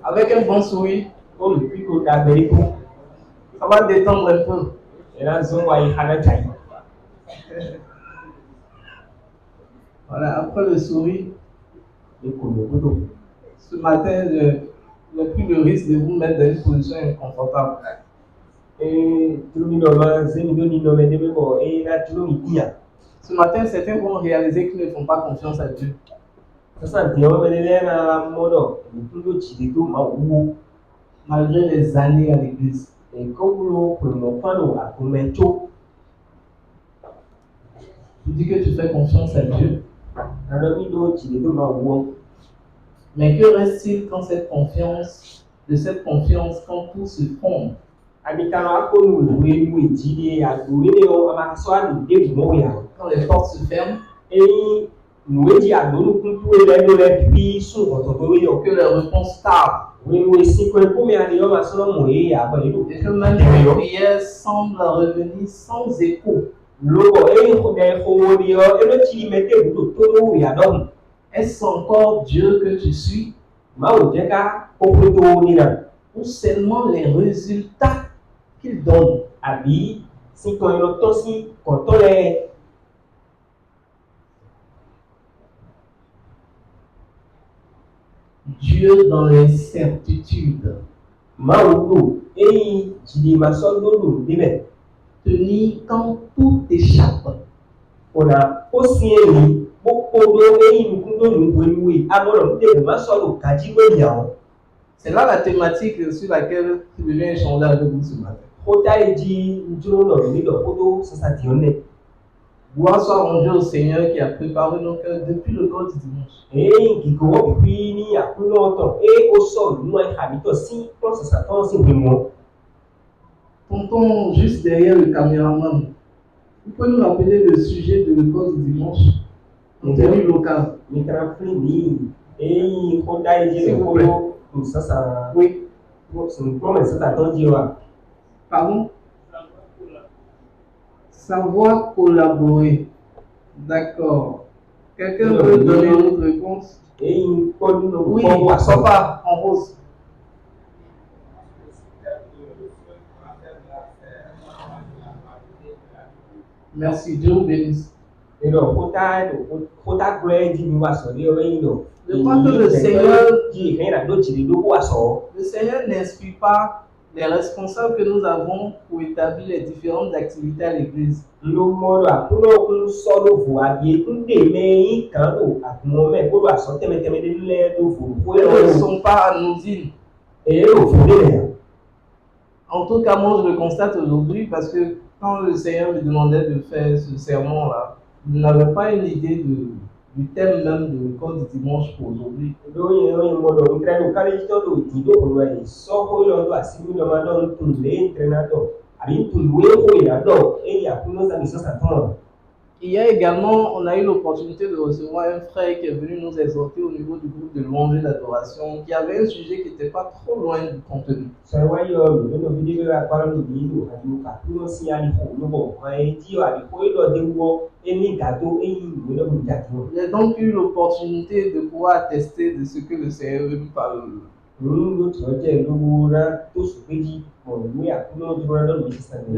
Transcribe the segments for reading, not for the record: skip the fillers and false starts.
Avec un bon sourire, Comme puis qu'on a béni, ça va détendre un peu. et là, on va y aller. Voilà, après le sourire, Et qu'on le boulot. ce matin, j'ai pris le risque de vous mettre dans une position inconfortable. Et tout le monde, c'est une bonne nouvelle de mémoire. Et là, tout le monde dit, Ce matin, certains vont réaliser qu'ils ne font pas confiance à Dieu. ça sent on va aller à la mode. Tout le monde dit tout, ma ou. Malgré les années à l'église. Et comme vous le prenez pas, nous, à combien de temps? Tu dis que tu fais confiance à Dieu. Alors, il doit dire tout, ma ou. Mais que reste-t-il quand de cette confiance, quand tout se fonde? Habitants, comme nous, nous dit, à nous, on va s'asseoir, nous, des mots, quand les portes se ferment, et nous dit à nous, nous pouvons les puis sur votre que les réponses tardent. Oui, oui, si vous pouvez aller au maçon, et que même les prières semblent revenir sans écho. Est-ce encore Dieu que tu suis? Ou seulement les résultats qu'il donne? Dieu dans l'incertitude. Tenir quand tout échappe. C'est là la thématique sur laquelle tu devais échanger avec vous ce matin. Gloire soit rendue au Seigneur qui a préparé nos cœurs depuis le corps du dimanche. Tonton, juste derrière le caméraman, vous pouvez nous rappeler le sujet de l'école du dimanche? Contenu local. Oui. Pardon? Savoir collaborer. D'accord. Quelqu'un peut donner une autre réponse? Oui, papa, en rose. Merci, Dieu vous bénisse. Je crois que le Seigneur n'inspire pas les responsables que nous avons pour établir les différentes activités à l'église. Ils ne sont pas anodines. En tout cas, moi je le constate aujourd'hui parce que quand le Seigneur me demandait de faire ce sermon-là, je n'avais pas une idée du thème même de l'école du dimanche pour aujourd'hui. Hier également, on a eu l'opportunité de recevoir un frère qui est venu nous exhorter au niveau du groupe de louange et d'adoration, qui avait un sujet qui n'était pas trop loin du contenu. J'ai donc eu l'opportunité de pouvoir attester de ce que le Seigneur veut nous parler. Je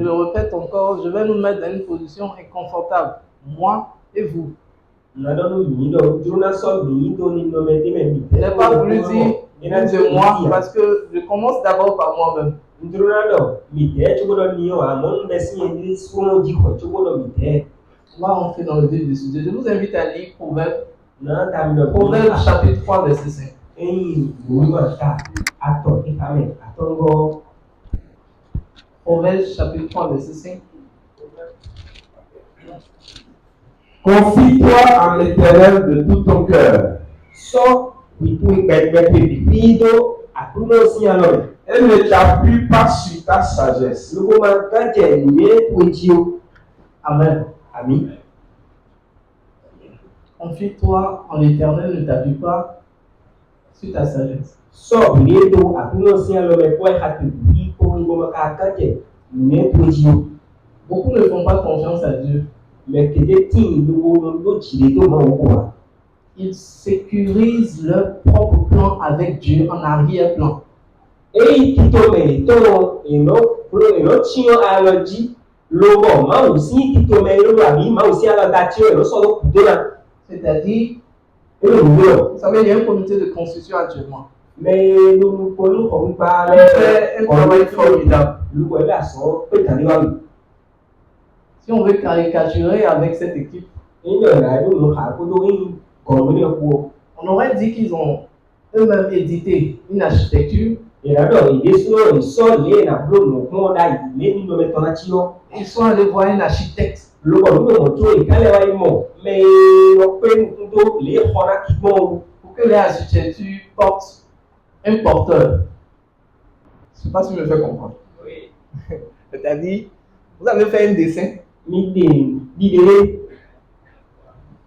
le répète encore, je vais nous mettre dans une position inconfortable, moi et vous. Je n'ai pas voulu dire de moi parce que je commence d'abord par moi-même. On va rentrer dans le vif du sujet. Je vous invite à lire Proverbe chapitre 3, verset 5. Proverbe chapitre 3, verset 5. Confie-toi en l'Éternel de tout ton cœur. Et ne t'appuie pas sur ta sagesse. Amen. Amen. Confie-toi en l'Éternel, ne t'appuie pas sur ta sagesse. Beaucoup ne font pas confiance à Dieu. Ils sécurisent leur propre plan plan avec Dieu en arrière-plan. Et qui tombe et non tient à leur dit l'homme ma aussi qui tombe le ami ma aussi à la nature et le sort de là. C'est-à-dire, Et le nouveau. vous savez, il y a un comité de construction actuellement. Mais nous ne pouvons pas On fait un travail formidable. nous voyons la sorte peut aller voir. Si on veut caricaturer avec cette équipe, Et là nous on aurait dit qu'ils ont eux-mêmes édité une architecture. et là ils sont les na bloc nous comment les nous mettre en action. Ils sont allés voir un architecte. Le bon nous montre et quand les va mo mais on peut nous les xona qui vont Pour que l'architecture porte un porteur. Je ne sais pas si je me fais comprendre. oui C'est-à-dire, vous avez fait un dessin l'idée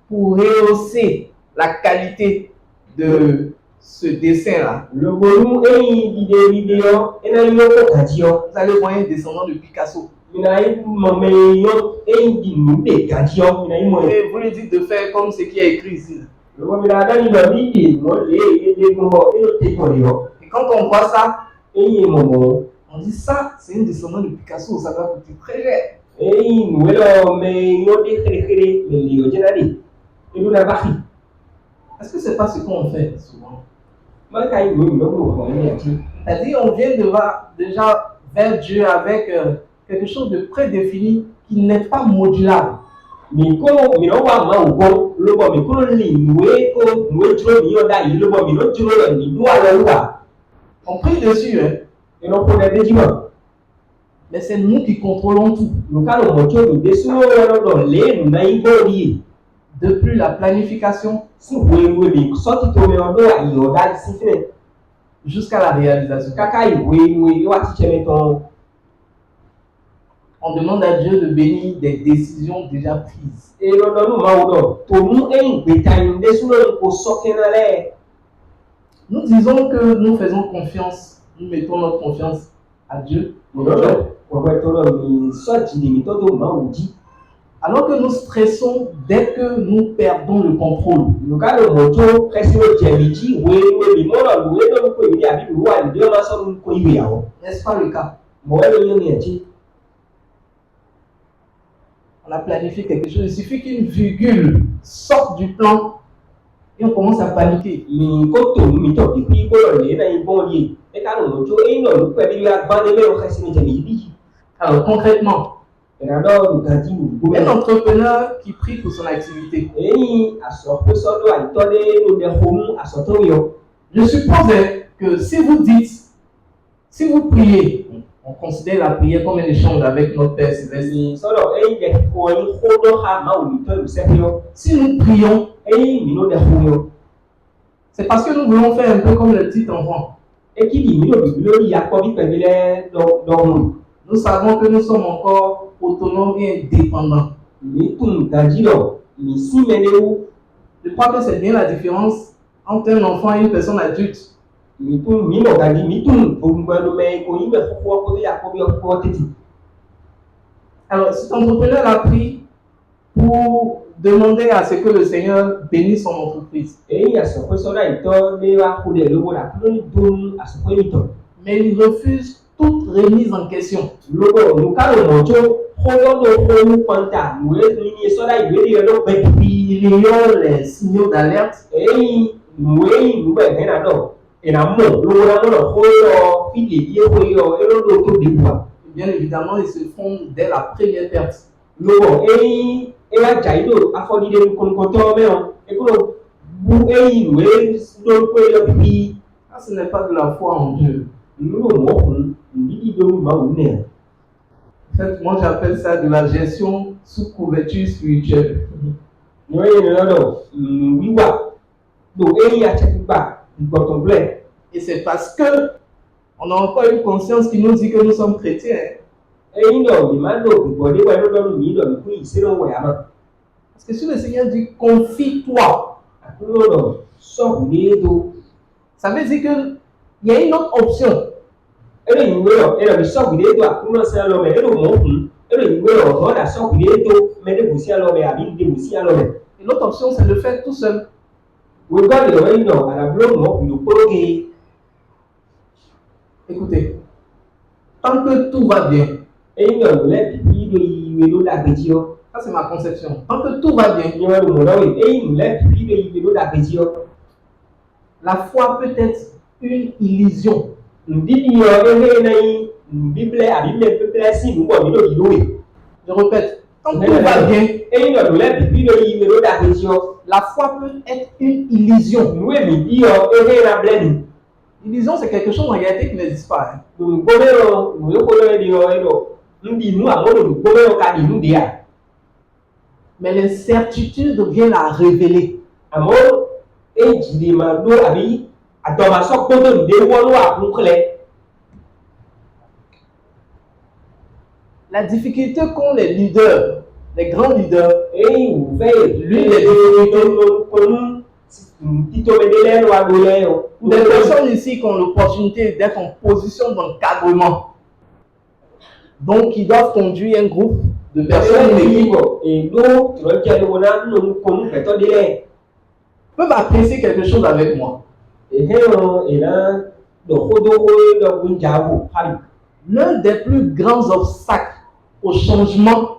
pour rehausser la qualité de ce dessin-là. le bon et l'idée vidéo et là il y a Vous allez voir un descendant de Picasso. et Et vous lui dites de faire comme ce qui est écrit ici. Et quand on voit ça, on dit ça, c'est un descendant de Picasso, ça va coûter très cher. Est-ce que c'est pas ce qu'on fait souvent? C'est-à-dire, on vient déjà vers Dieu avec quelque chose de prédéfini qui n'est pas modulable. On prie dessus, hein? Mais c'est nous qui contrôlons tout. Depuis la planification jusqu'à la réalisation. On demande à Dieu de bénir des décisions déjà prises. Nous disons que nous faisons confiance, nous mettons notre confiance à Dieu. Alors que nous stressons dès que nous perdons le contrôle. N'est-ce pas le cas? On a planifié quelque chose, il suffit qu'une virgule sorte du plan et on commence à paniquer. Alors concrètement, un entrepreneur qui prie pour son activité. Je suppose que si vous priez, on considère la prière comme un échange avec notre Père Céleste. Si nous prions, c'est parce que nous voulons faire un peu comme le petit enfant. Nous savons que nous sommes encore autonomes et indépendants. Je crois que c'est bien la différence entre un enfant et une personne adulte. Alors, cet entrepreneur a pris pour demander à ce que le Seigneur bénisse son entreprise. Mais il refuse toute remise en question. Il ignore les signaux d'alerte. Bien évidemment, ils se font dès la première perte. Ah, ce n'est pas de la foi en Dieu. En fait, moi j'appelle ça de la gestion sous couverture spirituelle. Et c'est parce que on a encore une conscience qui nous dit que nous sommes chrétiens. Parce que si le Seigneur dit confie-toi, ça veut dire qu'il y a une autre option. Et l'autre option, c'est de faire tout seul. Regarde le réunion à la bloc, non, le pologué. Écoutez, tant que tout va bien, Et il y a le pipi de l'appétio. ça c'est ma conception. Tant que tout va bien, Il y a le monde, et il y a le pipi de l'appétio. la foi peut être une illusion. Nous disons, Bible, la Bible peut placer, nous, comme il doit. Je répète, tant que tout va bien, Et il y a le pipi de l'appétio. la foi peut être une illusion. Nous, il dit, et la blême. Illusion, c'est quelque chose en réalité qui n'existe pas. Hein. Nous connaissons, nous disons, nous connaissons, Mais l'incertitude vient la révéler. Amor, et je demande à lui, à Thomas, quand on dévoile à conclé. La difficulté qu'ont les leaders, les grands leaders, Et vous faites, l'une des difficultés, des personnes ici qui ont l'opportunité d'être en position d'encadrement, donc qui doivent conduire un groupe de personnes et nous, peuvent apprécier quelque chose avec moi. L'un des plus grands obstacles au changement,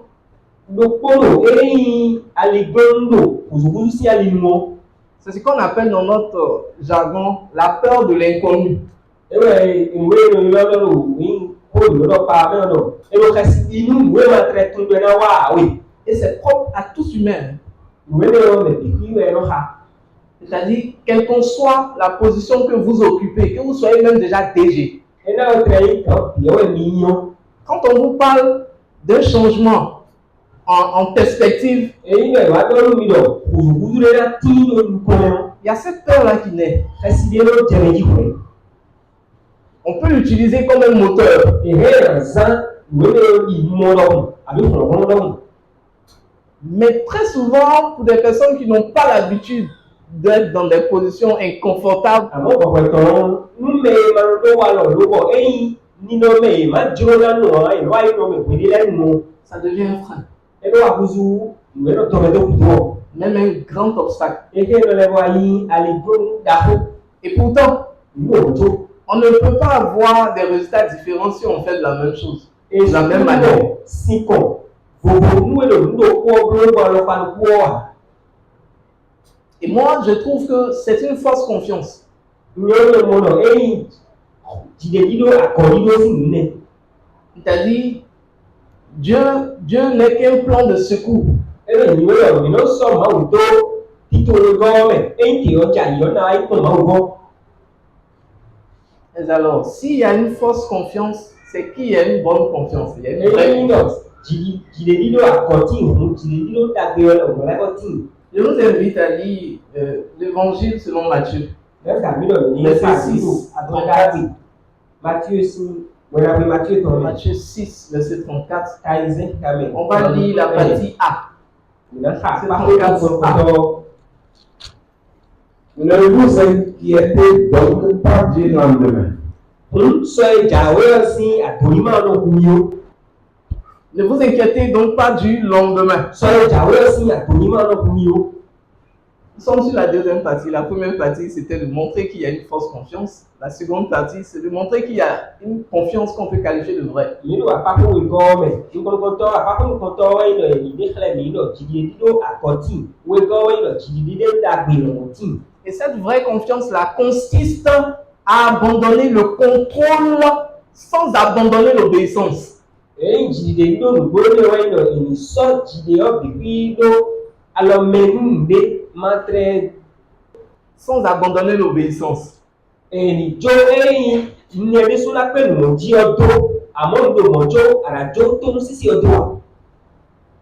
c'est ce qu'on appelle dans notre jargon la peur de l'inconnu. Et c'est propre à tous humains. C'est-à-dire, quelle qu'en soit la position que vous occupez, que vous soyez même déjà DG. Quand on vous parle d'un changement en perspective, il y a cette peur-là qui naît. On peut l'utiliser comme un moteur. Mais très souvent, pour des personnes qui n'ont pas l'habitude d'être dans des positions inconfortables, ça devient un frein. Même un grand obstacle. Et pourtant, on ne peut pas avoir des résultats différents si on fait de la même chose. Et de la même manière. Et moi, je trouve que c'est une fausse confiance. C'est-à-dire, Dieu n'est qu'un plan de secours. Et alors, s'il y a une fausse confiance, c'est qu'il y a une bonne confiance. Il y a une vraie confiance. Je vous invite à lire l'évangile selon Matthieu. Verset 6 à 34. Matthieu 6, verset 34. On va lire la partie A. Ne vous inquiétez donc pas du lendemain. Ne vous inquiétez donc pas du lendemain. Nous sommes sur la deuxième partie. La première partie, c'était de montrer qu'il y a une fausse confiance. La seconde partie, c'est de montrer qu'il y a une confiance qu'on peut qualifier de vraie. Et cette vraie confiance-là consiste à abandonner le contrôle sans abandonner l'obéissance. Sans abandonner l'obéissance.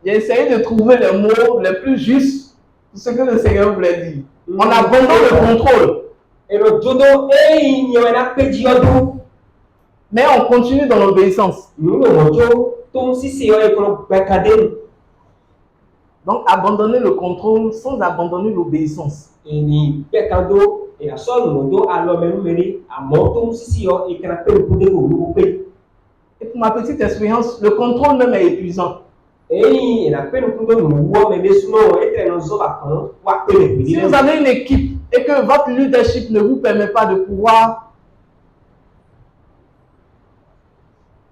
J'ai essayé de trouver les mots les plus justes pour ce que le Seigneur voulait dire. On abandonne le contrôle. Mais on continue dans l'obéissance. Donc, abandonner le contrôle sans abandonner l'obéissance. Et pour ma petite expérience, le contrôle même est épuisant. Si vous avez une équipe et que votre leadership ne vous permet pas de pouvoir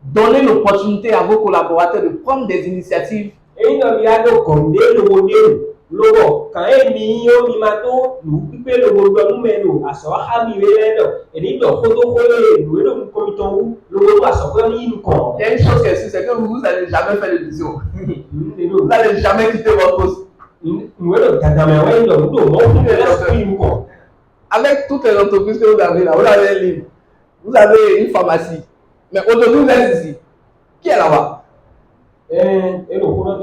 donner l'opportunité à vos collaborateurs de prendre des initiatives, Et non, il y a donc condé le modèle. Logo, quand il y a mi mato, nous piquons le modèle nous mène à soi hami vélo. Et il doit photo nous le nous commettons où le modèle à soi comme il nous compte. il y a une chose qui est sûre, c'est que vous n'allez jamais faire de vision. Vous n'allez jamais quitter votre poste. Nous le cadavre ouais nous nous compte. Avec toutes les entreprises que vous avez là, vous avez un livre, vous avez une pharmacie. Mais aujourd'hui, vous êtes ici. Qui est là-bas? Et le contrôle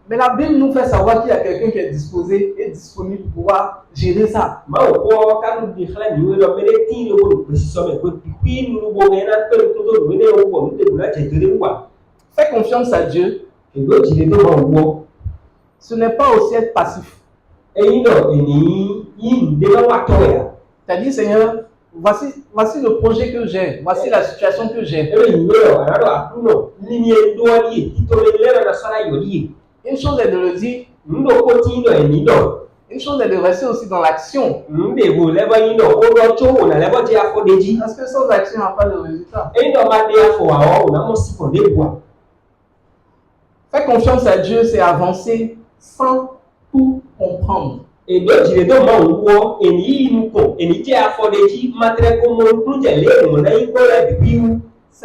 Mais la Bible nous fait savoir qu'il y a quelqu'un qui est disposé et disponible pour pouvoir gérer ça. Fais confiance à Dieu. Ce n'est pas aussi être passif. C'est-à-dire, Seigneur, voici le projet que j'ai, voici la situation que j'ai. Une chose est de le dire, une chose est de rester aussi dans l'action. Parce que sans action, il n'y a pas de résultat. Faire confiance à Dieu, c'est avancer sans tout comprendre. C'est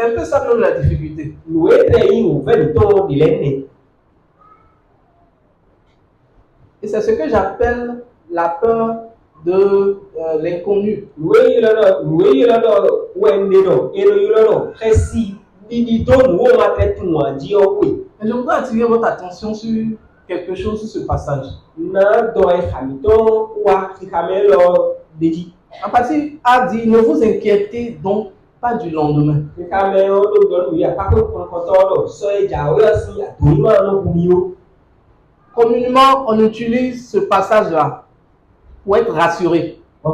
un peu ça même la difficulté. Et c'est ce que j'appelle la peur de l'inconnu. Et je voudrais attirer votre attention sur quelque chose sur ce passage. En partie, a dit, ne vous inquiétez donc pas du lendemain. Communément, on utilise ce passage-là pour être rassuré. Mais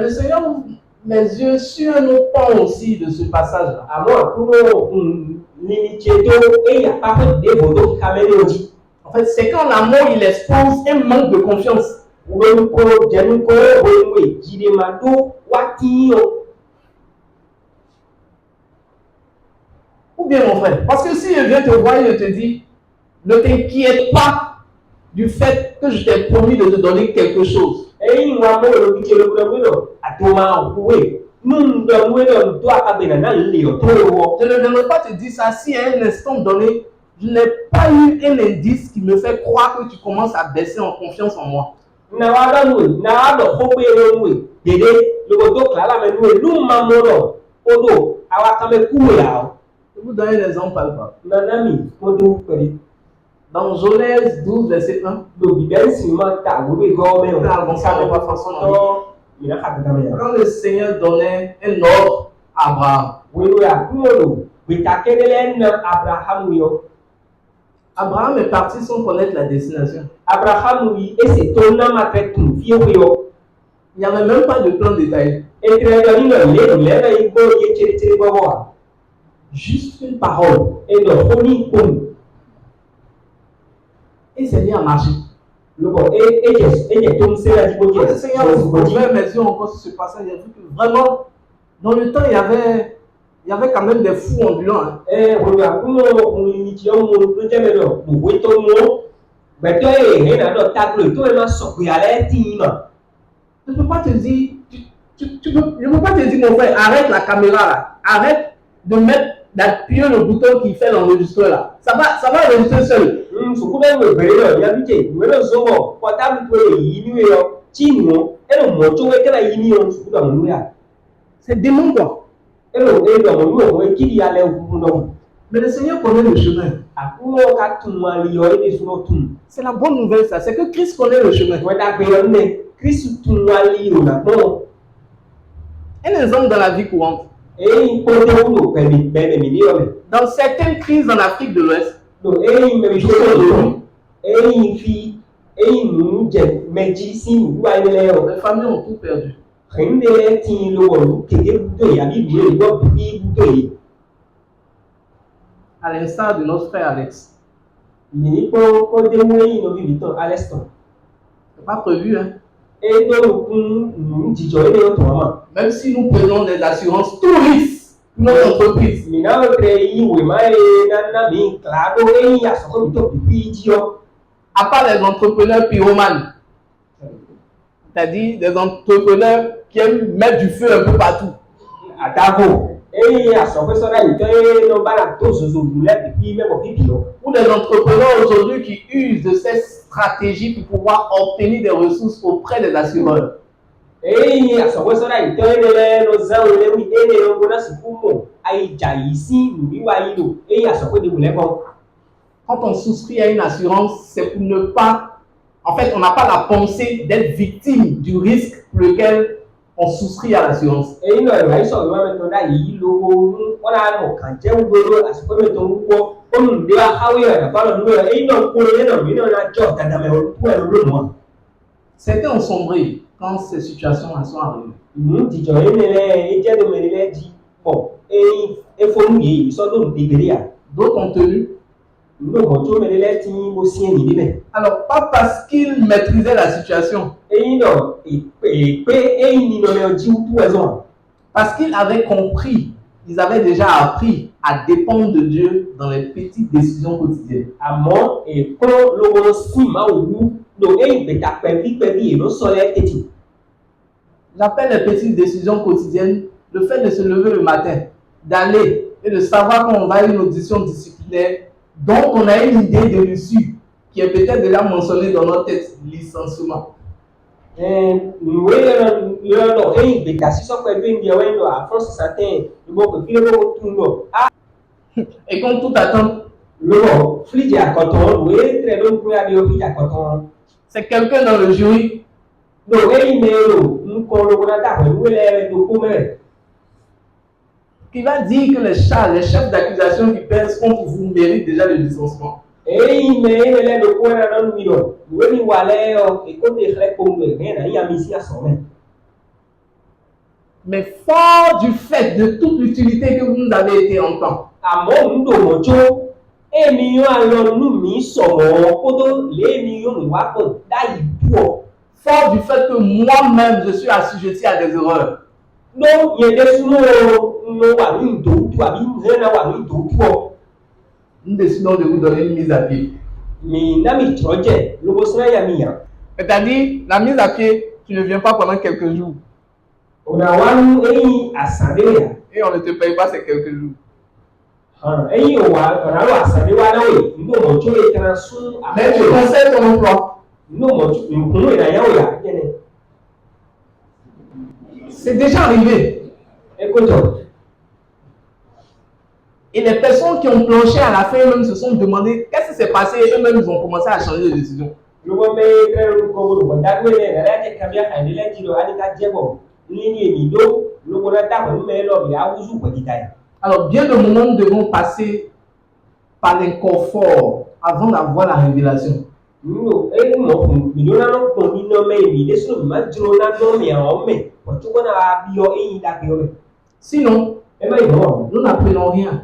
le Seigneur ouvre mes yeux sur un autre pan aussi de ce passage-là. En fait, c'est quand l'amour il expose un manque de confiance. Ou bien mon frère, parce que si je viens te voir et je te dis, ne t'inquiète pas du fait que je t'ai promis de te donner quelque chose. Je ne viendrai pas te dire ça si à un instant donné, je n'ai pas eu un indice qui me fait croire que tu commences à baisser en confiance en moi. Je vous donne un exemple palpable. Dans Genèse 12, verset 1, quand le Seigneur donnait un ordre à Abraham, Abraham est parti sans connaître la destination. Il n'y avait même pas de plan détaillé. Juste une parole. Et c'est mis à marcher. Le Seigneur a ouvert mes yeux encore sur ce passage. J'ai vu que vraiment, dans le temps, il y avait quand même des fous ambulants. Hein. Je ne peux pas te dire, je ne peux pas te dire, mon frère, arrête la caméra là. Arrête de d'appuyer le bouton qui fait l'enregistreur là. Ça va enregistrer seul. C'est démon quoi. Mais le Seigneur connaît le chemin. C'est la bonne nouvelle ça. C'est que Christ connaît le chemin. Un exemple dans la vie courante. Dans certaines crises en Afrique de l'Ouest, eyin fi eyin nu jẹ méjì sí ìwúwa ilẹ̀ ọ̀ Les familles ont tout perdu. rìndé tí lo wọ̀ kéde búdò yìí àbí ìlú èyí wọ́n bí búdò yìí. À l'instar de notre frère Alex. Mìíní kó dé mú eyin lórí mi tán Aleston. C'est pas prévu, hein. Et tó kún nu jíjọ ilé ọ̀tọ̀ ọmọ. Même si nous prenons des assurances tout risques pour notre entreprise. Mìíràn ó tẹ ìwé máa ń nánà mí kàdó eyin àsọ̀kọ́ mi tó pípí jí ọ. À part les entrepreneurs pyromanes, c'est-à-dire des entrepreneurs qui aiment mettre du feu un peu partout. Àdàbò eyin àsọ̀kọ́ sọ́dá yìí tẹ́ ló bá là tó zozo lulẹ̀ pípí mẹ́wọ̀ pípí ọ. Ou des entrepreneurs aujourd'hui qui usent de ces stratégies pour pouvoir obtenir des ressources auprès des assureurs. Eyin àsọ̀kọ́ sọ́dá yìí tẹ́ lẹ́lẹ́ lọ zẹ́wọ̀n lẹ́wọ̀n ilé ló gbọ́dọ̀ sí fún mọ̀ àyíjà yìí sí ìwíwá yìí lò eyin àsọ̀kọ́ dé wùlẹ́ kan. Quand on souscrit à une assurance, c'est pour ne pas... En fait, on n'a pas la pensée d'être victime du risque pour lequel on souscrit à l'assurance. Eyin náà ìwà ìsọ̀rọ̀ ìwà mẹ́tọ́ dá yìí lówó wọn náà mọ̀ kàn jẹ́ gbogbo àsìkò mẹ́tọ́ ń wọ́ olùdé akáwé ọ̀dà bá lọ lórí ẹ̀ eyin náà kó lóyè náà mí náà jọ dàdàmẹ́ olùkú ẹ̀ lórí wọn. Certains ont sombré quand ces situations sont arrivées. Ìlú tìjọ yìí nílẹ̀ ẹjẹ́ tó mẹ́rin lẹ́jì pọ̀ eyin efonu yìí sọ́dọ̀ dèbèrè à. D'autres ont tenu. Ìlú ọ̀gbọ̀n tó mẹ́rin lẹ́tí mo sí ẹ̀yìn níbẹ̀. Alors, pas parce qu'ils maîtrisaient la situation, Eyin náà èpè eyin nínú ẹ̀ jí tú ẹ̀ zọ̀n. parce qu'ils avaient compris, ils avaient déjà appris à dépendre de Dieu dans les petites décisions quotidiennes. Àmọ́ èkó lówó sí máa wú lo eyin bẹ̀tà pẹ̀lú yìí ló sọ̀rọ̀ tètè. J'appelle les petites décisions quotidiennes le fait de se lever le matin, d'aller et de savoir qu'on va à une audition disciplinaire dont on a une idée de l'issue qui est peut-être déjà mentionnée dans notre tête, licenciement. Ìwé lọ́dọ̀ eyin bẹ̀tà sísọ pẹ̀lú ìdí ẹ̀wẹ́ lọ àfọ́nsì sàtẹ́yìn ìbọn kò kí lówó tún lọ. Et quand tout attend, Lọ́wọ́ fíríjì àkọ́tàn ìwé tẹ̀lé ló ń pín adé fíríjì àkọ́tàn. c'est quelqu'un dans le jury Lò eyin mẹ́rò ń kọ́ lówó náà dà pẹ̀lú ilẹ̀ ìdókó mẹ́rẹ̀. qui va dire que les chefs d'accusation qui pèsent contre vous méritent déjà le licenciement. Eyin mẹ́rin lẹ́dọ̀kó ẹ̀rọ náà mi lọ ìwé ni wà lẹ́yọ èkóde ìfẹ́ kóńgò ẹ̀rẹ́ náà yíyá mi sí àsọ̀ mẹ́. Mais fort du fait de toute l'utilité que vous nous avez été en temps, Àmọ́ ń dò mọ́jọ́ èmi yóò àlọ́nù mi sọ̀rọ̀ kó tó lémi yóò mú wá pọ̀ dáyìí bú ọ. fort du fait que moi-même je suis assujetti à des erreurs, Ló yẹn dé súnmọ́ ló wà ní ìdòwútú àbí ìhẹ́ náà wà ní ìdòwútú ọ. nous décidons de vous donner une mise à pied. Mi náà mi jọ jẹ lówó sẹ́yà mi yàn. C'est-à-dire, la mise à pied, tu ne viens pas pendant quelques jours Ọ̀nà wa ń eyin àsàdé yà. et on ne te paye pas ces quelques jours. Eyin òwà ọ̀nà ló àsàdé wa náà wè ní òmòjó lè tẹ̀ra sún Mais tu conseilles ton emploi. ní òmòjó nkùnú ìdáyàwó yà jẹ́nẹ̀. C'est déjà arrivé. Ẹ kó jọ. Et les personnes qui ont planché à la fin eux-mêmes se sont demandé qu'est-ce qui s'est passé et eux-mêmes ils ont commencé à changer de décision. Lówó mẹ́rin kẹ́rin kọ́ wọ́n dágbé rẹ̀ rẹ̀ jẹ́ kábíyà àìnílẹ̀ jìnnà àníká jẹ́bọ̀ ní èmi ló lówó náà dàpọ̀ ní mẹ́rin lọ́ọ̀bì àwùjọ pẹ̀lìdà yìí. Alors bien de moments nous devons passer par l'inconfort avant d'avoir la révélation. Nínú ewu mọ̀ fún mi lónà náà kún nínú mẹ́rin mi lẹ́sùn mi máa dúró náà náà mi àwọn mẹ́ ọ̀túnkọ́ náà bí ọ eyín dàgbé ọ mẹ́. Sinon, Ẹ má yìí mọ̀ nous n'apprenons rien.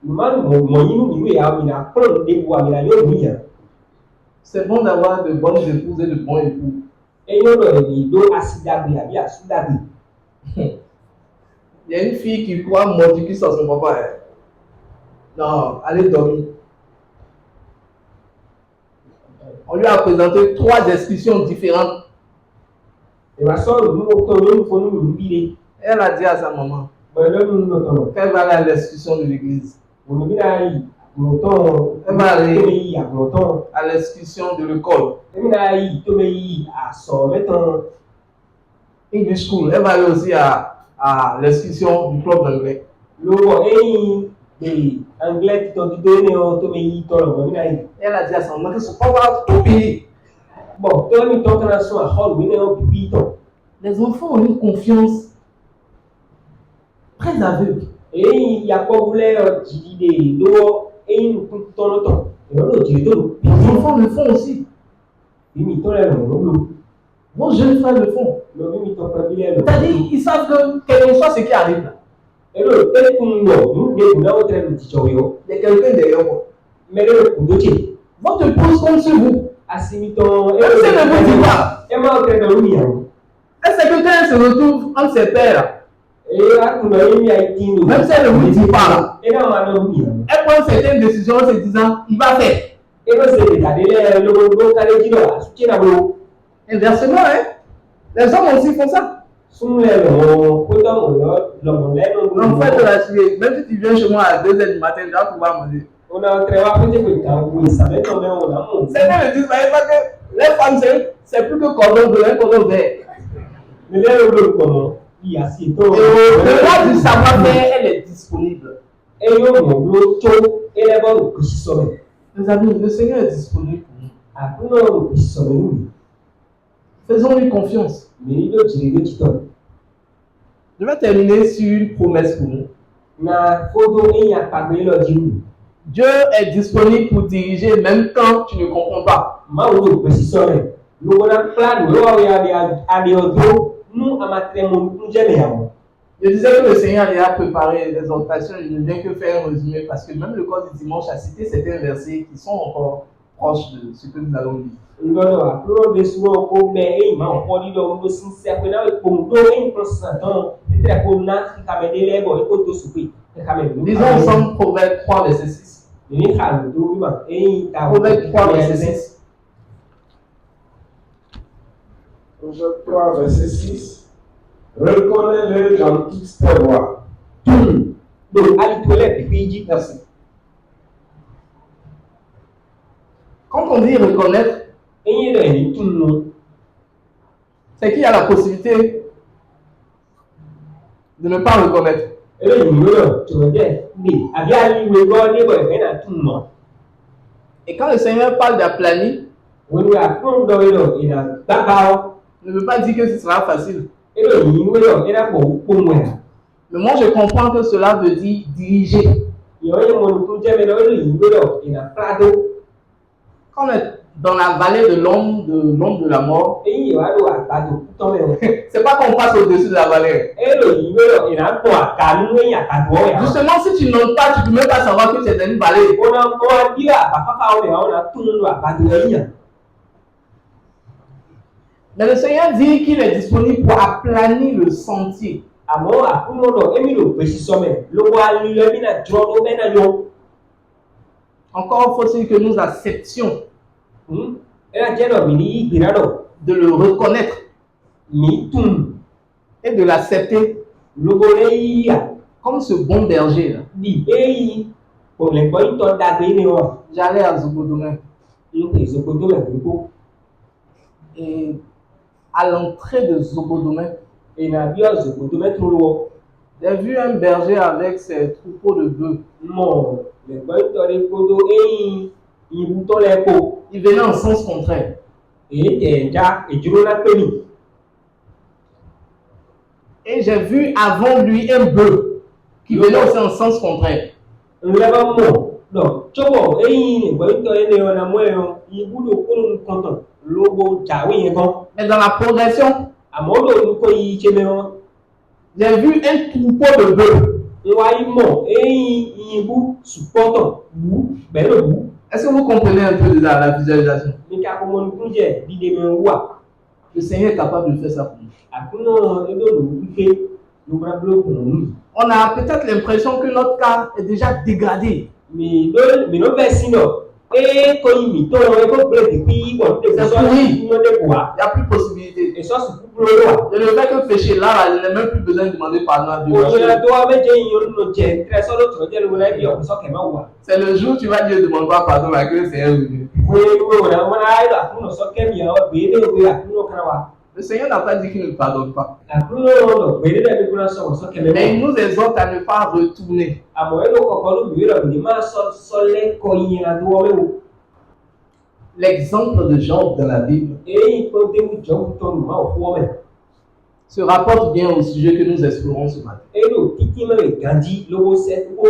mo máa ń mọ̀ yín nínú ìwé àwọn mi náà kúrò ní ewu àmì náà yóò mú yàn. C'est bon d'avoir de bonnes épouses et de bons époux. Eyín ọ̀dọ̀ rẹ̀ ní ìdó àsídàgbé àbí àsúdàgbé. Il y a une fille qui croit mortifier sur son papa. Hein. Non, allez dormir. On lui a présenté 3 descriptions différentes. Ìwà sọ̀rọ̀ ní o tó lórí fún mi níbí Elle a dit à sa maman pẹ̀lú lórí nínú tọ̀nà. qu'elle va aller à l'excursion de l'église, Olùbí náà yìí àgùntàn Ẹ máa rí. tó mi yìí àgùntàn. à l'excursion de l'école, Èmi náà yìí tó mi yìí àsọ̀ mẹ́tàn. English school. Elle va aller aussi à l'excursion du club d'anglais. Lówó eyín anglais tó ti dé ní ọ tó mi yìí tọrọ bọ̀ mí náà yìí. Elle a dit à sa maman que son papa va tout payer. Bọ̀ tó mi tọ́ kana sún àhọ́lù mi náà bíbí tọ̀. Les enfants ont une confiance très aveugle. Eyín yakọ̀ wúlẹ̀ jìdìde lówó eyín kún tọ́nù tọ̀. ìrọ́lò jìrì tó lò Vos enfants le font aussi. bí mi tó rẹ̀ lọ́wọ́ lò Vos jeunes frères le font. lọ bí mi tó pẹ́ bí lẹ́ lọ. C'est-à-dire, ils savent que quel que soit ce qui arrive là, Elo ekun lọ ní gbẹ̀gùn náà ó tẹ̀lé òtítọ́ yọ il y a quelqu'un derrière moi. mẹ́lẹ́ kò tó jẹ́ Votre épouse compte sur vous. asimitọ́ Même si elle ne vous dit pas. ẹ máa tẹ̀ lọ́rùn ìyàwó. Est-ce que quand elle se retrouve entre ses pères là, Ee akùnà yín ní àìkí lò. même si elle ne vous dit pas là, ẹ náà máa lọ́rùn ìyàwó. elle prend certaines décisions en se disant, il va faire. ẹ bá ṣe ìdàdélẹ̀ lọ́wọ́ kálẹ̀ jìnnà àsùnjẹ́ náà lọ. Inversement, hein, les hommes aussi font ça. Súnmọ́lẹ̀ lọ́wọ́ kó tọ́ lọ́mọ lẹ́nu. En fait, même si tu viens chez moi à 2h du matin, tu vas pouvoir manger. On a très rapide que quand ça va tomber en amour. Certains me disent, voyez pas que les femmes, c'est plus que cordon bleu, un cordon vert. Mais là, le comment il y a si tôt. Au-delà du savoir-faire, elle est disponible. Et yo mon loto et les bonnes que je sommes. Mes amis, le Seigneur est disponible pour nous. À tout le monde que je sommes. Faisons-lui confiance. Mais il doit tirer le titan. Je vais terminer sur une promesse pour nous. Na photo il y a pas de l'ordine. Dieu est disponible pour diriger même quand tu ne comprends pas. Ma ou que je sommes. Nous on a plein de lois à des autres. Nous à matin mon jamais avant. Je disais que le Seigneur a préparé les exhortations, je ne viens que faire un résumé parce que même le corps du dimanche a cité certains versets qui sont encore proches de ce que nous allons lire. Ngɔnɔ akplɔ de suwɔ ko mɛ eyi ma ɔkpɔ di dɔ ŋdo sinsin ko na kpɔmudo eyi kplɔ sisan tɔn etere ko na kame de lɛ bɔ eko to sukui kame do. Lisons ensemble Proverbe 3 verset 6. Nini ka lo do ma eyi ta o. Proverbe 3 verset 6. Proverbe 3, verset 6. Reconnais-le dans toutes tes voies. Do ali to lɛ pipi dzi. Merci. Quand on dit reconnaître, Eyi lɛ yi tun no. c'est qu'il y a la possibilité de ne pas reconnaître. Ele yi wo lɔ tso dɛ ne abi ali wo gbɔ ne bɔ ɛfɛ na tun nɔ. Et quand le Seigneur parle d'aplani, Wonu akplɔ dɔ yi lɔ ina gbagba ne veut pas dire que ce sera facile. ele yi wo lɔ ina kpɔ kpɔmɔ ya. Mais moi, je comprends que cela veut dire diriger. Yɔ ye mɔnuku jɛmɛ na ele yi wo lɔ ina kpla do. Quand on est dans la vallée de l'ombre de la mort, Eyi wa do agbado tɔ mɛ o. c'est pas qu'on passe au-dessus de la vallée. Elo yi wo ina kpɔ akanu eyi akadɔ ya. Justement, si tu n'oses pas, tu ne peux même pas savoir que c'est dans une vallée. Ona di abafafa wo ya ona tunu do agbado eyi ya. Mais le Seigneur dit qu'il est disponible pour aplanir le sentier. Àmọ́ àkúnú lọ emi lo pèsè sọmẹ lówó alilẹ mi na dúró ló bẹ na yọ. Encore faut-il que nous acceptions Ẹna jẹ́ lọ mi ní ìgbéra lọ de le reconnaître mi tún et de l'accepter lówó lẹ́yìn yà comme ce bon berger là. bí eyi kò lè gbọ́ ìtọ́ dàgbé ni wọ́n. J'allais à Zobodomé N kò èso tó lẹ̀ gbogbo. et à l'entrée de Zobodomé, Ìnà bí ọ̀sùn tó mẹ́tò lọ. j'ai vu un berger avec ses troupeaux de bœufs. Mọ̀ lè gbọ́ ìtọ́ ní kodo eyin ìbú tó lẹ̀ kó. Il venait en sens contraire. Èyí tẹ̀ ẹ̀dá ìdúró náà pé mi. Et j'ai vu avant lui un bœuf qui venait aussi en sens contraire. Nlẹ́bà mọ̀ lọ tsọ́bọ̀ eyin ìgbọ́ ìtọ́ ẹni ọ̀nà mọ́ ẹ̀yọ ìbú ló kó ló ń kọ́ntàn lógo jàwé yẹn gan. Mais dans la progression, Àmọ́ ló ń kó yìí ṣe mẹ́wọ́n. j'ai vu un troupeau de bœufs. Nwa yìí mọ̀ eyin ìbú sùpọ́tàn wú bẹ́ẹ̀ ló wú. Est-ce que vous comprenez un peu de la visualisation? Ní ká kó mọ́nú kún jẹ́ dídé mi wà. Le Seigneur est capable de faire ça pour nous. Àkúnná ẹgbẹ́ òlò wípé ló bá búlọ̀ kùn ún. On a peut-être l'impression que notre cas est déjà dégradé. Mi ló bẹ̀ sí lọ. Ee kò yìí mi tó lọ ẹgbẹ́ búlẹ̀ pí wọ́n tẹ̀ C'est sọ́ pourri. ní ọdẹ kò wá. Il n'y a plus de possibilité. Èso sùkú búlọ̀ wà. Je ne fais que pécher là, je n'ai même plus besoin de demander pardon à Dieu. Òjò yẹn tó wá méje yìí olùlọ jẹ tẹ sọ́dọ̀ tó jẹ́ lórí ẹbí ọ̀sán kẹ̀mẹ́ wà. C'est le jour où tu vas dire demande pas pardon à que le Seigneur est venu. Wéwé rẹ̀ wọ́n á yọ àkúnná sọ́kẹ́mi àwọn gbèrè wé àkúnná kan wà. Le Seigneur n'a pas dit qu'il ne pardonne pas. Àkúnná lọ gbèrè rẹ̀ bí kúnná sọ̀rọ̀ sọ́kẹ́mi Mais wọ̀. il nous exhorte à ne pas retourner. Àmọ́ ẹ ló kọ̀kọ́ ló bìí rẹ̀ bìí máa sọ lẹ́kọ̀ọ́ yìí àdúgbò mẹ́wò. L'exemple de Job dans la Bible Èyí tó déwù jọ́ tó nù máa fọ́ mẹ́. se rapporte bien au sujet que nous explorons ce matin. Elo títí mẹ́rin gàdí lówó sẹ́ ó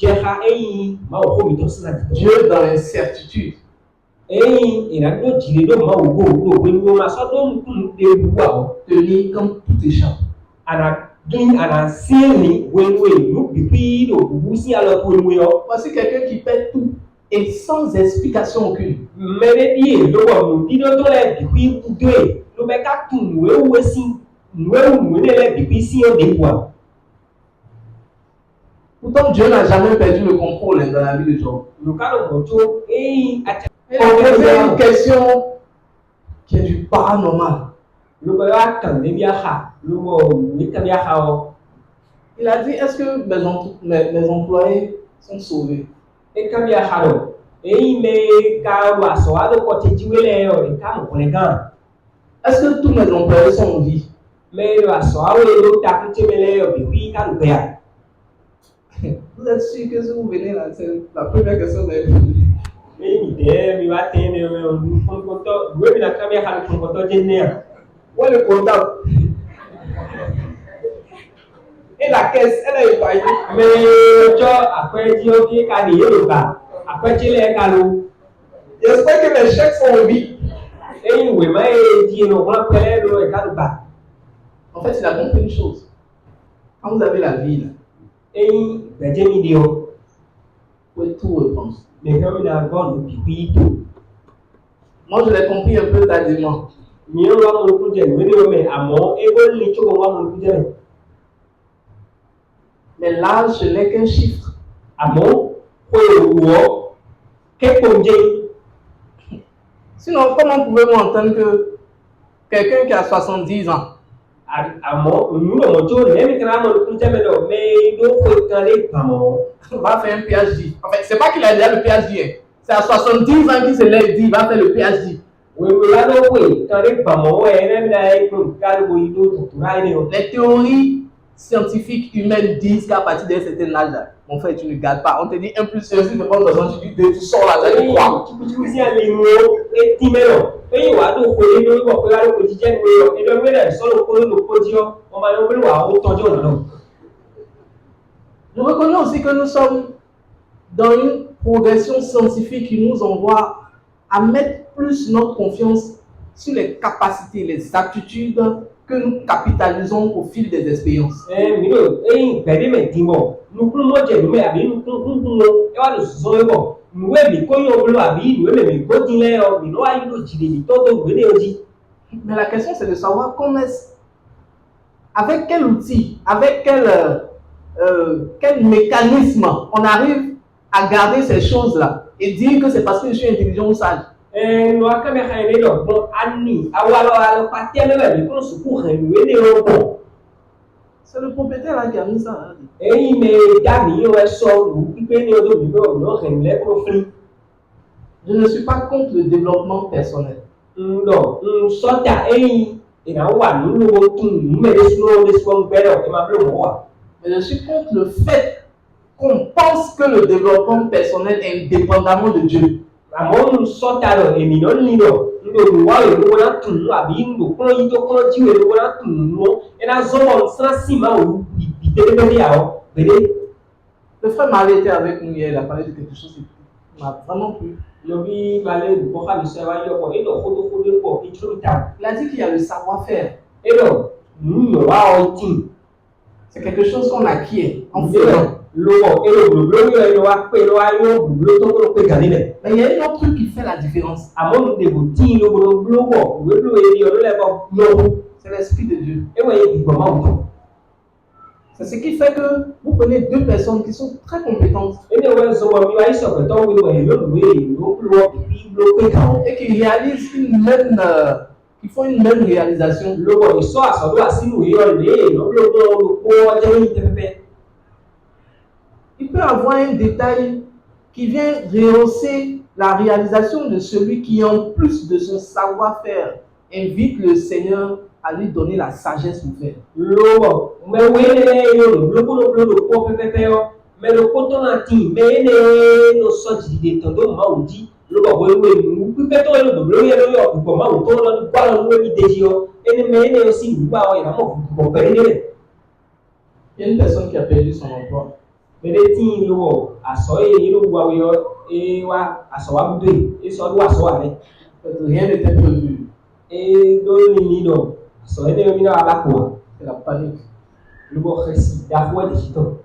jeha eyi ma o ko mi to sina di Dieu dans l'incertitude. eyi ina do jire do ma o go do we no ma so do nkun de buwa o Tenir comme tout échappe. ana sini we no bibi do busi ala ko we o Voici quelqu'un qui fait tout et sans explication aucune. mere die lo wo no di do le bibi budo lo be ka tun we si we le bibi si o de buwa. Pourtant, Dieu n'a jamais perdu le contrôle dans la vie de Job. Et On posait une question qui est du paranormal. Il a dit, est-ce que mes employés sont sauvés? Est-ce que tous mes employés sont en vie? Vous êtes sûr que si vous venez là, c'est la première question que vous allez poser. Ouais, le comptable. Et la caisse, elle est épargnée. J'espère que mes chèques sont en vie. En fait, il a compris une chose. Quand vous avez la vie, là, vous pouvez tout reprendre. Moi, je l'ai compris un peu tardivement. Mais l'âge, ce n'est qu'un chiffre. Sinon, comment pouvez-vous entendre que quelqu'un qui a 70 ans va faire un PhD? En fait, c'est pas qu'il a déjà le PhD. Hein. C'est à 70 ans qu'il se lève et dit il va faire le PhD. Les théories scientifiques humaines disent qu'à partir d'un certain âge, mon frère, tu ne gardes pas. On te dit 1 plus 1, si tu ne prends pas tu dis 2, tu sors là, tu crois. Je reconnais aussi que nous sommes dans une progression scientifique qui nous envoie à mettre plus notre confiance sur les capacités, les aptitudes que nous capitalisons au fil des expériences. Mais la question c'est de savoir comment est-ce, avec quel outil, avec quel mécanisme on arrive à garder ces choses-là et dire que c'est parce que je suis intelligent ou sage. C'est le propriétaire là qui a mis ça. Je ne suis pas contre le développement personnel. Mais je suis contre le fait qu'on pense que le développement personnel est indépendamment de Dieu. Le frère Marie était avec nous hier, il a parlé de quelque chose qui m'a vraiment plu. Il a dit qu'il y a le savoir-faire. C'est quelque chose qu'on acquiert en faisant. Mais il y a un autre truc qui fait la différence. C'est l'Esprit de Dieu. C'est ce qui fait que vous prenez deux personnes qui sont très compétentes et qui réalisent une même, qui font une même réalisation. Il peut avoir un détail qui vient rehausser la réalisation de celui qui, en plus de son savoir-faire, invite le Seigneur à lui donner la sagesse pour faire. Il y a une personne qui a perdu son emploi. Medeti lo aso e lo wa e wa aso wa budo e so do aso wa le. Rien n'était prévu. E do ni do aso e de mi na ala ko. C'est la panique. Le bo resi da fo de jito.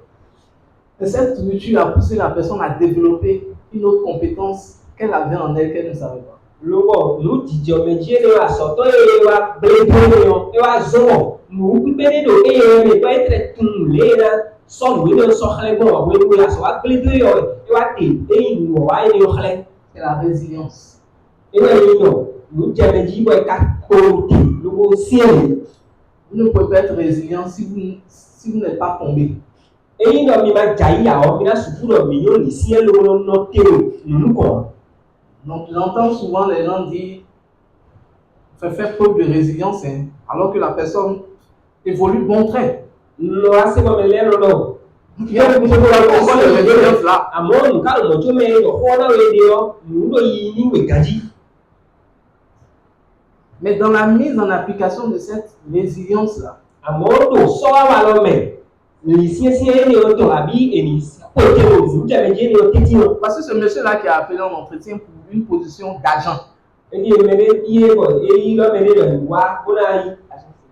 Et cette rupture a poussé la personne à développer une autre compétence qu'elle avait en elle qu'elle ne savait pas. Le bo nu dijo meje le aso to e wa bledo yo e wa zo nu bi be do e me ba etre tun le na so nu le so khale bo we we aso wa bledo yo e wa ti e nu wa e yo khale. C'est la résilience. Et là, nous avons Vous ne pouvez pas être résilient si vous n'êtes pas tombé. Donc j'entends souvent les gens dire faut faire preuve de résilience hein, alors que la personne évolue de bon trait. Il y a beaucoup de résilience là. Mais dans la mise en application de cette résilience-là, parce que ce monsieur-là qui a appelé en entretien pour une position d'agent.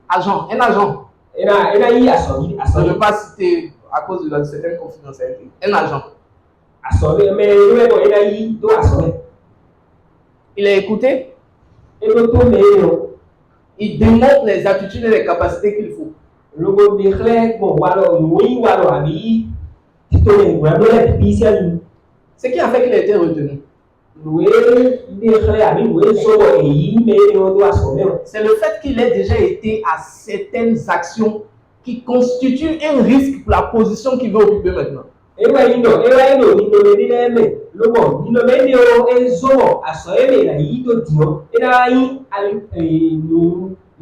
Agent, un agent. Je ne veux pas citer à cause de certaines confidentialités. Un agent. Il a écouté. Il démontre les aptitudes et les capacités qu'il faut. Ce qui a fait qu'il a été retenu. C'est le fait qu'il ait déjà été à certaines actions qui constituent un risque pour la position qu'il veut occuper maintenant. Je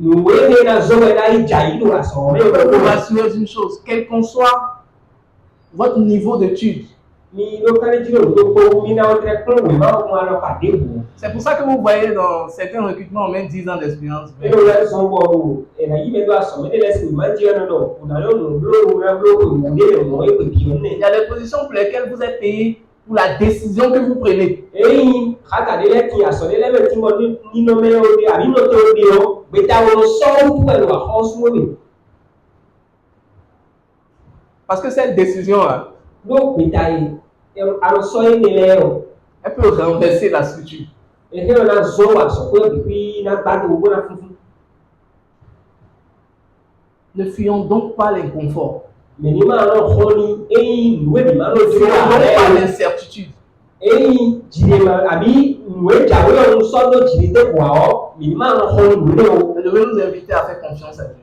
vous rassure une chose, quel qu'en soit votre niveau d'études, c'est pour ça que vous voyez dans certains recrutements, on met 10 ans d'expérience. Il y a des positions pour lesquelles vous êtes payé pour la décision que vous prenez. Parce que cette décision-là, elle peut renverser la structure. Ne fuyons donc pas l'inconfort. Ne fuyons donc pas l'incertitude. Je vais nous inviter à faire confiance à Dieu.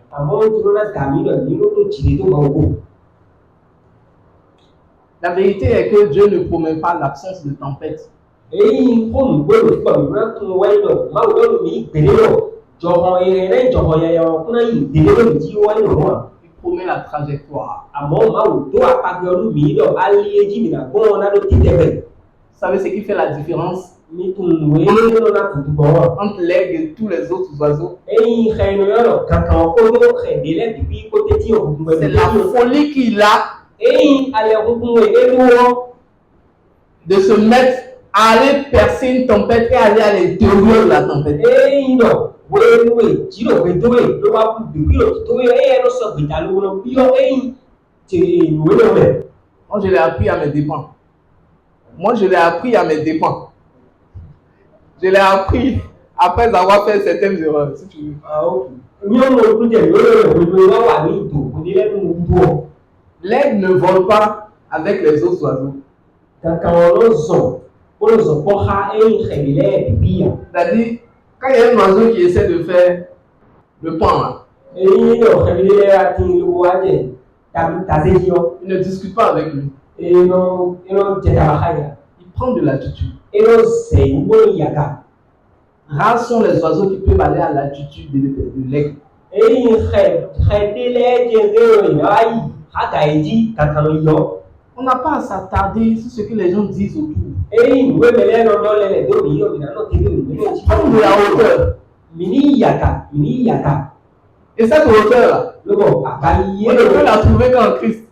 La vérité est que Dieu ne promet pas l'absence de tempête. Il promet la trajectoire. Vous savez ce qui fait la différence entre l'aigle et tous les autres oiseaux? C'est la folie qu'il a de se mettre à aller percer une tempête et aller à l'intérieur de la tempête. Moi, je l'ai appris à mes dépens. Je l'ai appris après avoir fait certaines erreurs, si tu veux. L'aigle ne vole pas avec les autres oiseaux. C'est-à-dire, quand il y a un oiseau qui essaie de faire le pan là, il ne discute pas avec lui. Il prend de l'attitude. Rares sont les oiseaux qui peuvent aller à l'attitude de l'aigle. On n'a pas à s'attarder sur ce que les gens disent autour. Il faut prendre de la hauteur. Et cette hauteur-là, on ne peut la trouver qu'en Christ.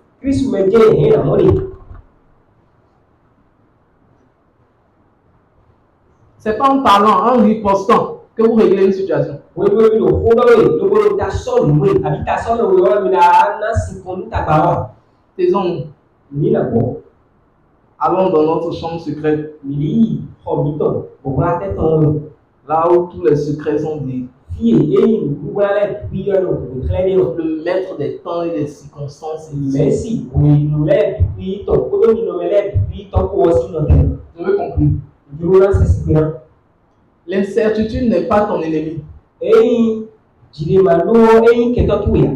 C'est pas en parlant, en ripostant que vous réglez une situation. Oui, oui, le rodo, le rodo ta sonne, oui, habitation, oui, mais la si qu'on t'a pas. Taisons-nous. Ni la bon. Allons dans notre chambre secrète, Mili, oh, biton, pour la tête en là où tous les secrets sont dits. fille, et nous voilà puis le très bien. Le maître des temps et des circonstances. Merci, oui, nous l'aide, puis ton coup de nous l'aide, puis ton coup aussi notre. Je veux conclure. Je vous lance ce bien. L'incertitude n'est pas ton ennemi. Et dis malo, et qui est tout ya.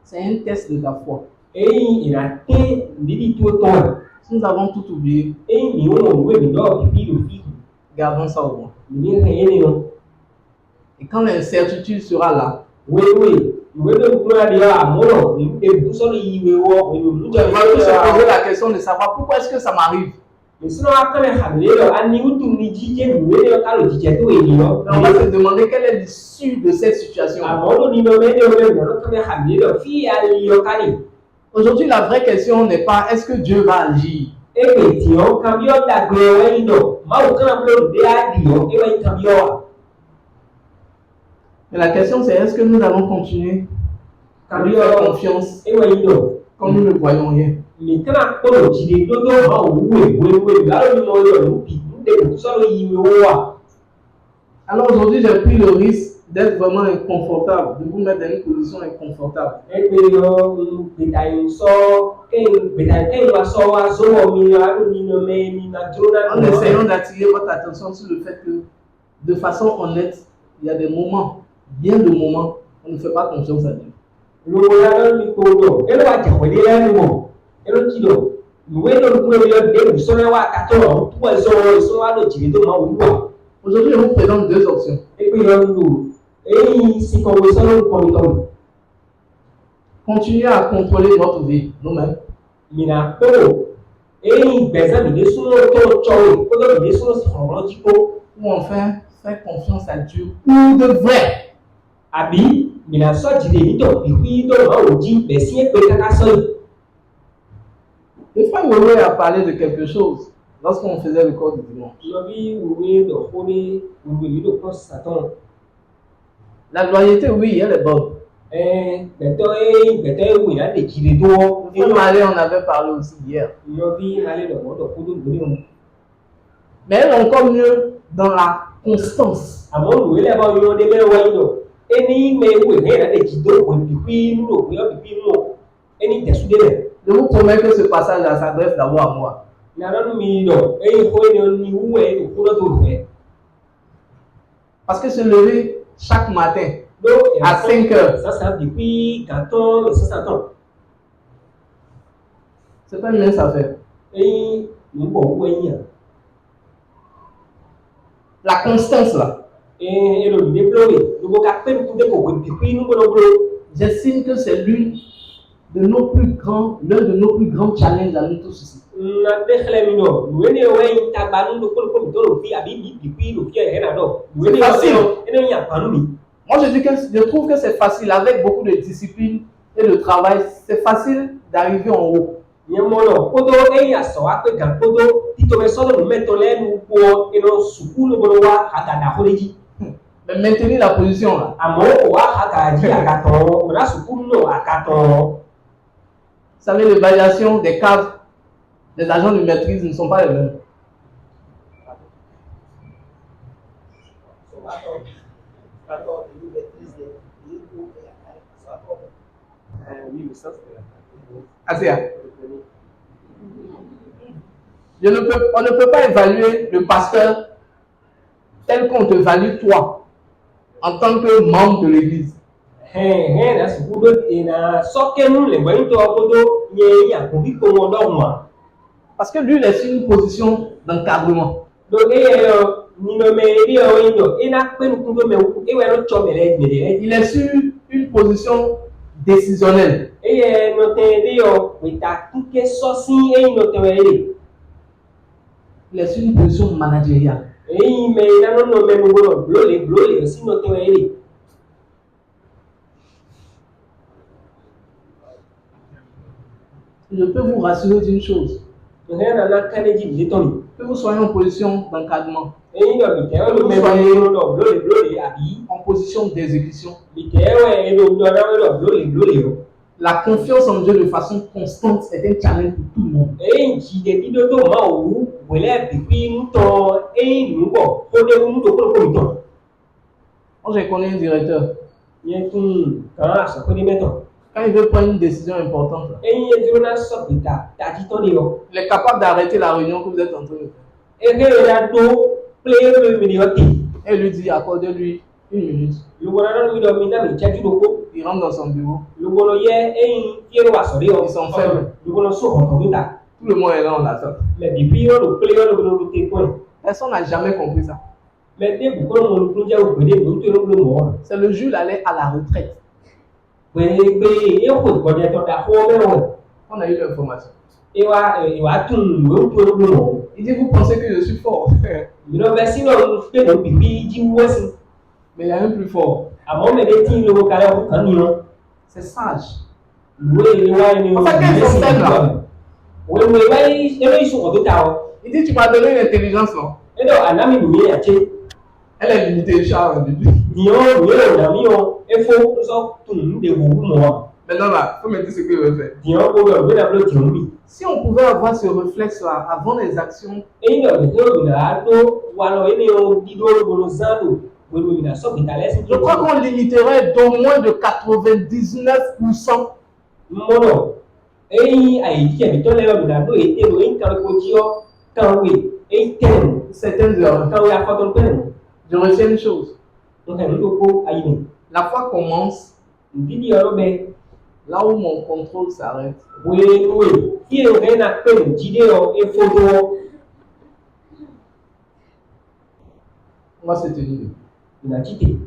C'est un test de ta foi. Et il a été dit tout toi. Si nous avons tout oublié, Et nous on veut nous leur puis le fille. gardons ça au moins. Ni rien. Et quand l'incertitude sera là, Oui, oui. Nous voulons nous aller à Molo, et vous sommes y nous tu vas tous se poser la question de savoir pourquoi est-ce que ça m'arrive. mais sinon, après, nous On va se demander quelle est l'issue de cette situation. Aujourd'hui, la vraie question n'est pas est-ce que Dieu va agir. Mais la question c'est est-ce que nous allons continuer à lui faire confiance quand nous ne voyons rien. Alors aujourd'hui, j'ai pris le risque d'être vraiment inconfortable, de vous mettre dans une position inconfortable. En essayant d'attirer votre attention sur le fait que, de façon honnête, il y a des moments, bien de moments, on ne fait pas confiance à Dieu. Aujourd'hui, je vous présente deux options. Continuez à contrôler votre vie, nous-mêmes. Ou enfin, faire confiance à Dieu pour de vrai. Le frère Wewe a parlé de quelque chose lorsqu'on faisait le cours du dimanche. La loyauté, oui, elle est bonne. Le frère Malé en avait parlé aussi hier. Mais elle est encore mieux dans la constance. Je vous promets que ce passage s'adresse d'abord à moi. Parce que se lever chaque matin à 5 heures, c'est pas une mince affaire. La constance là. J'estime que c'est l'un de nos plus grands challenges à nous tous ici. C'est facile. Moi je trouve que c'est facile avec beaucoup de discipline et de travail. C'est facile d'arriver en haut. Mais maintenir la position là. Vous savez, l'évaluation des cadres, des agents de maîtrise ne sont pas les mêmes. On ne peut pas évaluer le pasteur tel qu'on te value toi en tant que membre de l'église. Parce que lui, il est sur une position d'encadrement. Il est sur une position décisionnelle. Il est sur une position managériale. Je peux vous rassurer d'une chose. Que vous soyez en position d'encadrement Eyi dɔ bi tɛ ɔlu mɛ dɔ blole abi. En position d'exécution. Bi tɛ ɔwɛ edo dɔ dɔ blole o. La confiance en Dieu de façon constante est un challenge pour tout le monde. Eyi ŋtsi de dido do ma owu wòle bibi ŋutɔ eyi nubɔ kode ŋudo kolo tɔ. Moi, je connais un directeur. Nye tun kan asɔkò ni mɛtɔ. Quand il veut prendre une décision importante, Eyi ye duro na sɔbi ta tati tɔ de yɔ. il est capable d'arrêter la réunion que vous êtes en train de faire. Eke ya do kple mi yɔ te. Et lui dit, accordez-lui 1 minute. Lugolo na mi dɔ mi na mi tɛtu do ko. Il rentre dans son bureau. Lugolo yɛ eyi fiye wa sɔri yɔ. Ils sont faibles. Lugolo so hɔtɔ do ta. Tout le monde est là, on l'attend. Mɛ bibi yɔ do kple yɔ do te kɔɛ. Personne n'a jamais compris ça. Mɛ ne bukolo mo nu jɛ o gbede o to yɔ lo mɔ. C'est le jour où il allait à la retraite. Gbegbe eko gbɔdɛtɔ da xɔ bɛ wɔ. On a eu l'information. Ewa tun o to yɔ lo mɔ. Il dit, vous pensez que je suis fort. Yɔrɔ bɛ si lɔ pe no bibi ji wɔsi. Mais il y a un plus fort. Àmọ́ mɛ de ti lo ka yɔ kan ni yɔ. C'est sage. Lue wa ni o. En fait, quels sont celles là? Wewe wa yi ebe isu ɔdo ta o. Il dit, tu m'as donné l'intelligence, non? Edo anami nu ye ati. Elle est limitée, Charles, au début. Diyo ye o na mi o efo so tun de wo mo. Maintenant, là, il faut me dire ce qu'il veut faire. Diyo ko yo be na blo ti mi. Si on pouvait avoir ce réflexe-là avant les actions, Eyi no de o bi na to wa lo ene o dido lo zando. Wewe bi na so bi ta lesi. je crois qu'on limiterait d'au moins de 99%. Mono. Eyi ayi ti bi to le yo bi na do ete lo en kan ko ji o kan we. Eyi ten. Certaines erreurs. Kan we afoto pe no. Je retiens une chose. Donc en ko ayi ni. La foi commence Ndidi yo be. là où mon contrôle s'arrête. Wewe. Ti o be na pe no jide o efoto. On va se tenir. Ina chite.